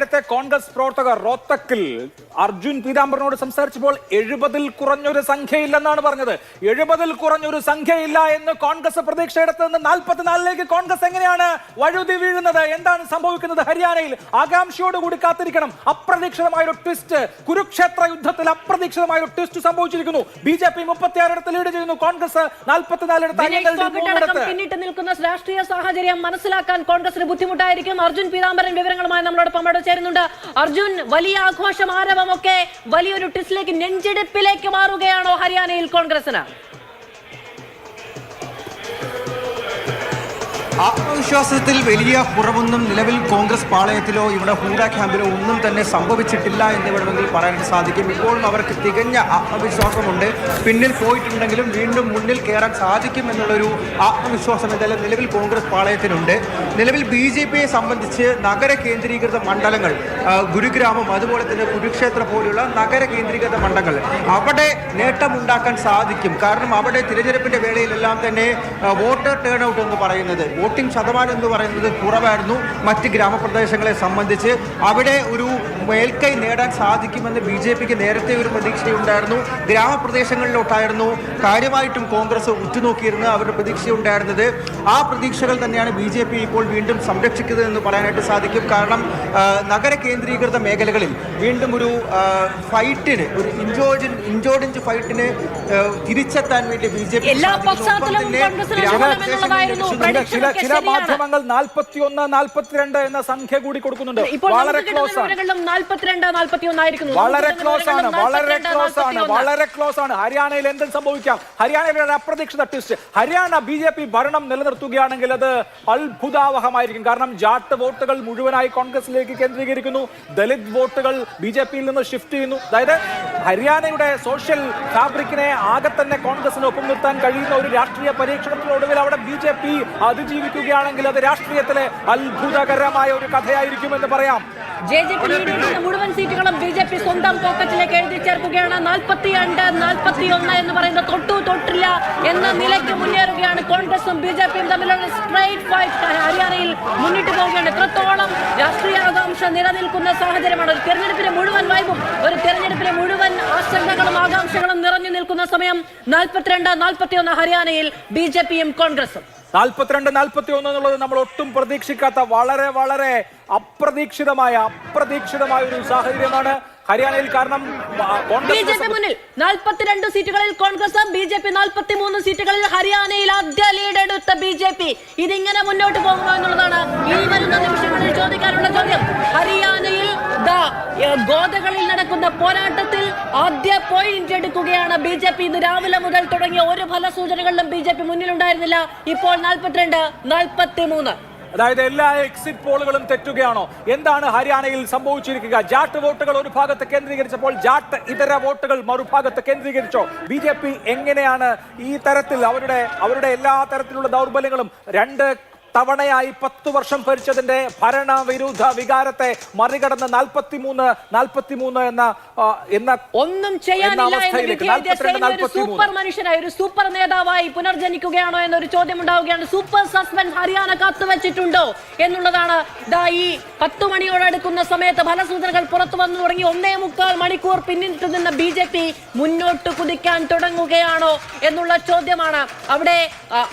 നേരത്തെ കോൺഗ്രസ് പ്രവർത്തകർ റോത്തക്കിൽ അർജുൻ പീതാംബരനോട് സംസാരിച്ചപ്പോൾ 70-ൽ കുറഞ്ഞൊരു സംഖ്യയില്ലെന്നാണ് പറഞ്ഞത്. 70-ൽ കുറഞ്ഞൊരു സംഖ്യയില്ല എന്ന് കോൺഗ്രസ് പ്രതീക്ഷയെടുത്ത് നിന്ന് 44-ലേക്ക് കോൺഗ്രസ് എങ്ങനെയാണ് വഴുതി വീഴുന്നത്? എന്താണ് സംഭവിക്കുന്നത്? ഹരിയാനയിൽ ആകാംക്ഷയോടുകൂടി കാത്തിരിക്കണം. അപ്രതീക്ഷിതമായ ഒരു ട്വിസ്റ്റ്, കുരുക്ഷേത്ര യുദ്ധത്തിൽ അപ്രതീക്ഷിതമായ ഒരു ട്വിസ്റ്റ് സംഭവിച്ചിരിക്കുന്നു. ബിജെപി 36 ലീഡ് ചെയ്യുന്നു, കോൺഗ്രസ് 44 പിന്നിട്ട് നിൽക്കുന്ന രാഷ്ട്രീയ സാഹചര്യം മനസ്സിലാക്കാൻ കോൺഗ്രസിന് ബുദ്ധിമുട്ടായിരിക്കും. അർജുൻ പീതാംബരൻ വിവരങ്ങളുമായി നമ്മളോടൊപ്പം അവിടെ ചേരുന്നുണ്ട്. അർജുൻ, വലിയ ആഘോഷം ആരവമൊക്കെ വലിയൊരു ട്വിസ്റ്റിലേക്ക്, നെഞ്ചെടുപ്പിലേക്ക് മാറുകയാണോ ഹരിയാനയിൽ കോൺഗ്രസിന്? ആത്മവിശ്വാസത്തിൽ വലിയ കുറവൊന്നും നിലവിൽ കോൺഗ്രസ് പാളയത്തിലോ ഇവിടെ ഹൂഡ ക്യാമ്പിലോ ഒന്നും തന്നെ സംഭവിച്ചിട്ടില്ല എന്ന് വേണമെങ്കിൽ പറയാൻ സാധിക്കും. ഇപ്പോഴും അവർക്ക് തികഞ്ഞ ആത്മവിശ്വാസമുണ്ട്. പിന്നിൽ പോയിട്ടുണ്ടെങ്കിലും വീണ്ടും മുന്നിൽ കയറാൻ സാധിക്കും എന്നുള്ളൊരു ആത്മവിശ്വാസം എന്തായാലും നിലവിൽ കോൺഗ്രസ് പാളയത്തിനുണ്ട്. നിലവിൽ BJPയെ സംബന്ധിച്ച് നഗര കേന്ദ്രീകൃത മണ്ഡലങ്ങൾ, ഗുരുഗ്രാമം, അതുപോലെ തന്നെ കുരുക്ഷേത്ര പോലുള്ള നഗര കേന്ദ്രീകൃത മണ്ഡലങ്ങൾ, അവിടെ നേട്ടമുണ്ടാക്കാൻ സാധിക്കും. കാരണം അവിടെ തിരഞ്ഞെടുപ്പിൻ്റെ വേളയിലെല്ലാം തന്നെ വോട്ടർ ടേൺ ഔട്ട് എന്ന് പറയുന്നത്, വോട്ടിംഗ് ശതമാനം എന്ന് പറയുന്നത് കുറവായിരുന്നു മറ്റ് ഗ്രാമപ്രദേശങ്ങളെ സംബന്ധിച്ച്. അവിടെ ഒരു മേൽക്കൈ നേടാൻ സാധിക്കുമെന്ന് BJPക്ക് നേരത്തെ ഒരു പ്രതീക്ഷയുണ്ടായിരുന്നു. ഗ്രാമപ്രദേശങ്ങളിലോട്ടായിരുന്നു കാര്യമായിട്ടും കോൺഗ്രസ് ഉറ്റുനോക്കിയിരുന്നത്, അവരുടെ പ്രതീക്ഷയുണ്ടായിരുന്നത്. ആ പ്രതീക്ഷകൾ തന്നെയാണ് BJP ഇപ്പോൾ വീണ്ടും സംരക്ഷിക്കുന്നത് എന്ന് പറയാനായിട്ട് സാധിക്കും. കാരണം നഗര കേന്ദ്രീകൃത മേഖലകളിൽ വീണ്ടും ഒരു ഫൈറ്റിന്, ഒരു ഇഞ്ചോടിഞ്ച് ഫൈറ്റിന് തിരിച്ചെത്താൻ വേണ്ടി BJP ചില മാധ്യമങ്ങൾ 41, 42 എന്ന സംഖ്യ കൂടി കൊടുക്കുന്നുണ്ട്. വളരെ ക്ലോസ് ആണ്, വളരെ ക്ലോസ് ആണ്. ഹരിയാനയിൽ എന്തും സംഭവിക്കാം. ഹരിയാനയിലെ ഒരു അപ്രതീക്ഷിത ട്വിസ്റ്റ്. ഹരിയാന BJP ഭരണം നിലനിർത്തുകയാണെങ്കിൽ അത് അത്ഭുതാവഹമായിരിക്കും. കാരണം ജാട്ട് വോട്ടുകൾ മുഴുവനായി കോൺഗ്രസിലേക്ക് കേന്ദ്രീകരിക്കുന്നു, ദലിത് വോട്ടുകൾ BJPയിൽ നിന്ന് ഷിഫ്റ്റ് ചെയ്യുന്നു. അതായത് ഹരിയാനയുടെ സോഷ്യൽ ഫാബ്രിക്കിനെ ആകെ തന്നെ കോൺഗ്രസിന് ഒപ്പം നിർത്താൻ കഴിയുന്ന ഒരു രാഷ്ട്രീയ പരീക്ഷണത്തിനൊടുവിൽ അവിടെ BJP അതിജീവിക്കുകയാണെങ്കിൽ അത് രാഷ്ട്രീയത്തിലെ അത്ഭുതകരമായ ഒരു കഥയായിരിക്കുമെന്ന് പറയാം. മുഴുവൻ സീറ്റുകളും BJP സ്വന്തം പോക്കറ്റിലേക്ക് എഴുതി ചേർക്കുകയാണ്. 42, 41 എന്ന് പറയുന്ന തൊട്ടില്ല എന്ന നിലയ്ക്ക് മുന്നേറുകയാണ്. കോൺഗ്രസും BJPയും തമ്മിലുള്ള സ്ട്രൈറ്റ് ഫൈറ്റ് ഹരിയാനയിൽ മുന്നിട്ട് പോവുകയാണ്. എത്രത്തോളം രാഷ്ട്രീയ ആകാംക്ഷ നിലനിൽക്കുന്ന സാഹചര്യമാണ്. ഒരു തെരഞ്ഞെടുപ്പിലെ മുഴുവൻ വൈബും, ഒരു തെരഞ്ഞെടുപ്പിലെ മുഴുവൻ ആശങ്കകളും ആകാംക്ഷകളും നിറഞ്ഞു നിൽക്കുന്ന സമയം 42, 41 ഹരിയാനയിൽ BJPയും കോൺഗ്രസും. 42, 41 എന്നുള്ളത് നമ്മൾ ഒട്ടും പ്രതീക്ഷിക്കാത്ത വളരെ അപ്രതീക്ഷിതമായ ഒരു സാഹചര്യമാണ് ഹരിയാനയിൽ. കാരണം BJP മുന്നിൽ 42 സീറ്റുകളിൽ കോൺഗ്രസ്, BJP 43 സീറ്റുകളിൽ. ഹരിയാനയിൽ ആദ്യ ലീഡ് എടുത്ത BJP ഇതിങ്ങനെ മുന്നോട്ട് പോകുമോ എന്നുള്ളതാണ് ഈ വരുന്ന നിമിഷങ്ങളിൽ ചോദിക്കാനുള്ള ചോദ്യം. ഹരിയാനയിൽ ഗോദകളിൽ നടക്കുന്ന പോരാട്ടത്തിൽ ആദ്യ പോയിന്റ് എടുക്കുകയാണ് BJP. ഇന്ന് രാവിലെ മുതൽ തുടങ്ങിയ ഒരു ഫലസൂചനകളിലും BJP മുന്നിലുണ്ടായിരുന്നില്ല. ഇപ്പോൾ 42, 43. അതായത് എല്ലാ എക്സിറ്റ് പോളുകളും തെറ്റുകയാണോ? എന്താണ് ഹരിയാനയിൽ സംഭവിച്ചിരിക്കുക? ജാട്ട് വോട്ടുകൾ ഒരു ഭാഗത്ത് കേന്ദ്രീകരിച്ചപ്പോൾ ജാട്ട് ഇതര വോട്ടുകൾ മറുഭാഗത്ത് കേന്ദ്രീകരിച്ചോ? BJP എങ്ങനെയാണ് ഈ തരത്തിൽ അവരുടെ എല്ലാ തരത്തിലുള്ള ദൗർബല്യങ്ങളും, 2 തവണയായി 10 വർഷം ഭരിച്ചതിന്റെ ഭരണവിരുദ്ധ വികാരത്തെ മറികടന്ന് 43 എന്ന ഒന്നും ചെയ്യാനില്ല സൂപ്പർ മനുഷ്യനായി, ഒരു സൂപ്പർ നേതാവായി പുനർജനിക്കുകയാണോ എന്നൊരു ചോദ്യം ഉണ്ടാവുകയാണ്. സൂപ്പർ സസ്പെൻസ് ഹരിയാന കാത്തുവച്ചിട്ടുണ്ടോ എന്നുള്ളതാണ്. ഈ 10 മണിയോടടുക്കുന്ന സമയത്ത് ഫലസൂചനകൾ പുറത്തു വന്നു തുടങ്ങി. 1.25 മണിക്കൂർ പിന്നിട്ട് നിന്ന BJP മുന്നോട്ട് കുതിക്കാൻ തുടങ്ങുകയാണോ എന്നുള്ള ചോദ്യമാണ്. അവിടെ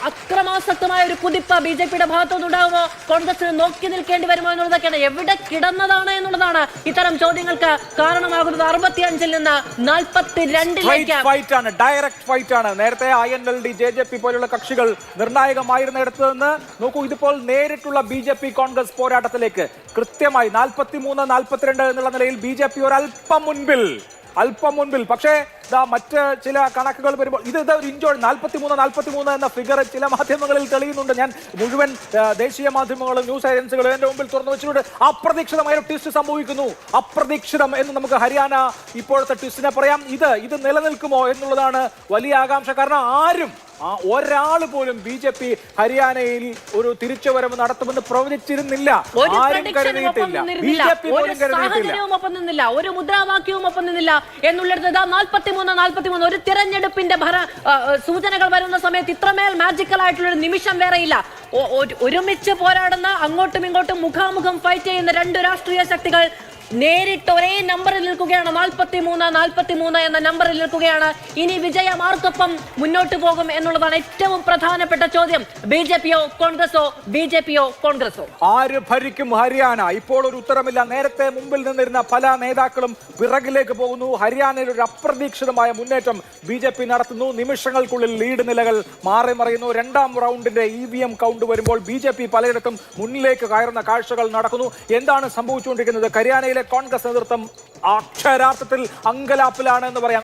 അക്രമാസക്തമായ ഒരു കുതിപ്പ് BJPയുടെ ഭാഗത്തുനിന്നുണ്ടാകുമോ? കോൺഗ്രസിന് നോക്കി നിൽക്കേണ്ടി വരുമോ എന്നുള്ളതൊക്കെയാണ്. എവിടെ കിടന്നതാണ് എന്നുള്ളതാണ് ഇത്തരം ചോദ്യങ്ങൾക്ക് കാരണമാകുന്നത്. 65-ൽ നിന്ന് 42-ലേക്ക് ഡയറക്റ്റ് ഫൈറ്റ് ആണ്. നേരത്തെ INLD, JJP പോലുള്ള കക്ഷികൾ നിർണായകമായിരുന്നിടത്ത് നിന്ന് നോക്കൂ, ഇതിപ്പോൾ നേരിട്ടുള്ള BJP കോൺഗ്രസ് പോരാട്ടത്തിലേക്ക് കൃത്യമായി 43, 42 എന്നുള്ള നിലയിൽ BJP ഒരല്പം മുൻപിൽ. പക്ഷേ മറ്റ് ചില കണക്കുകൾ വരുമ്പോൾ ഇത് ഒരു ഇഞ്ചോട് 43 എന്ന ഫിഗർ ചില മാധ്യമങ്ങളിൽ തെളിയുന്നുണ്ട്. ഞാൻ മുഴുവൻ ദേശീയ മാധ്യമങ്ങളും ന്യൂസ് ഏജൻസികളും എന്റെ മുമ്പിൽ തുറന്നു വെച്ചിട്ടുണ്ട്. അപ്രതീക്ഷിതമായ ട്വിസ്റ്റ് സംഭവിക്കുന്നു. അപ്രതീക്ഷിതം എന്ന് നമുക്ക് ഹരിയാന ഇപ്പോഴത്തെ ട്വിസ്റ്റിനെ പറയാം. ഇത് നിലനിൽക്കുമോ എന്നുള്ളതാണ് വലിയ ആകാംക്ഷ. കാരണം ഒരാൾ പോലും BJP ഹരിയാനയിൽ ഒരു തിരിച്ചുവരവ് നടത്തുമെന്ന് പ്രവചിച്ചിരുന്നില്ല. ആരും കരുതിയിട്ടില്ല. BJP പോലും കരുതിയിട്ടില്ല. ഒരു മുദ്രാവാക്യവും ഒപ്പം നിന്നില്ല എന്നുള്ളത് 43 ഒരു തിരഞ്ഞെടുപ്പിന്റെ സൂചനകൾ വരുന്ന സമയത്ത് ഇത്രമേൽ മാജിക്കൽ ആയിട്ടുള്ള ഒരു നിമിഷം വേറെയില്ല. ഒരുമിച്ച് പോരാടുന്ന, അങ്ങോട്ടും ഇങ്ങോട്ടും മുഖാമുഖം ഫൈറ്റ് ചെയ്യുന്ന രണ്ട് രാഷ്ട്രീയ ശക്തികൾ നേരിട്ട് ഒരേ നമ്പറിൽ നിൽക്കുകയാണ്. 43 എന്ന നമ്പറിൽ നിൽക്കുകയാണ്. ഇനി വിജയം ആർക്കൊപ്പം മുന്നോട്ട് പോകും എന്നുള്ളതാണ് ഏറ്റവും പ്രധാനപ്പെട്ട ചോദ്യം. BJP-യോ കോൺഗ്രസോ, BJP-യോ കോൺഗ്രസോ? ആര് ഭരിക്കും ഹരിയാന? ഇപ്പോൾ ഒരു ഉത്തരമില്ല. നേരത്തെ മുമ്പിൽ നിന്നിരുന്ന പല നേതാക്കളും പിറകിലേക്ക് പോകുന്നു. ഹരിയാനയിൽ ഒരു അപ്രതീക്ഷിതമായ മുന്നേറ്റം BJP നടത്തുന്നു. നിമിഷങ്ങൾക്കുള്ളിൽ ലീഡ് നിലകൾ മാറി മറിയുന്നു. രണ്ടാം റൗണ്ടിന്റെ EVM കൗണ്ട് വരുമ്പോൾ BJP പലയിടത്തും മുന്നിലേക്ക് കയറുന്ന കാഴ്ചകൾ നടക്കുന്നു. എന്താണ് സംഭവിച്ചുകൊണ്ടിരിക്കുന്നത്? ഹരിയാനയിൽ കോൺഗ്രസ് നേതൃത്വം അക്ഷരാർത്ഥത്തിൽ അങ്കലാപ്പിലാണ് എന്ന് പറയാം.